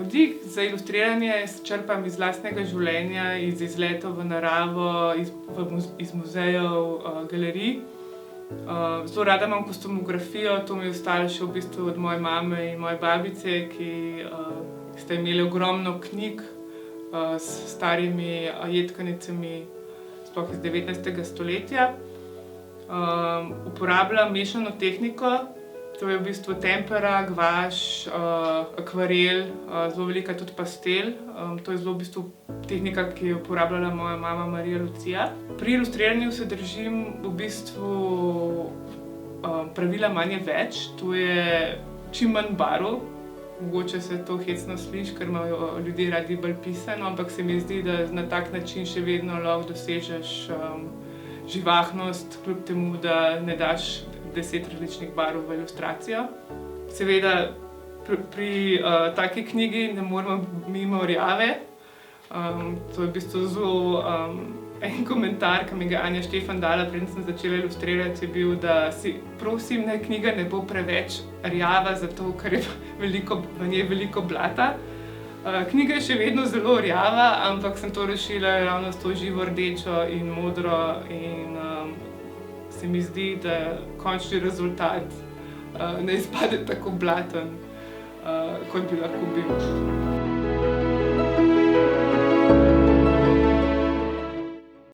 Navdih za ilustriranje črpam iz lastnega življenja, iz izletov v naravo, iz muzejev, galerij. Zelo rada imam kostumografijo, to mi je ostalo še v bistvu od moje mame in moje babice, ki sta imeli ogromno knjig s starimi jedkanicami, sploh iz 19. stoletja. Uporabljam mešano tehniko, to je v bistvu tempera, gvaš, akvarel, zelo velika tudi pastel. To je zelo v bistvu tehnika, ki jo je uporabljala moja mama Marija Lucija. Pri ilustriranju se držim v bistvu pravila manj je več, to je čim manj barv. Mogoče se to hecno sliši, ker imajo ljudje radi bolj pisano, ampak se mi zdi, da na tak način še vedno lahko dosežeš živahnost, kljub temu, da ne daš 10 različnih barv v ilustracijo. Seveda pri taki knjigi ne moremo mimo rjave. To je v bistvu zelo en komentar, ki mi ga Anja Štefan dala, preden sem začela ilustrirati, je bil, da si prosim, naj knjiga ne bo preveč rjava, zato ker je v njej veliko blata. Knjiga je še vedno zelo rjava, ampak sem to rešila ravno s to živo rdečo in modro in se mi zdi, da končni rezultat ne izpade tako blaten, kot bi lahko bil.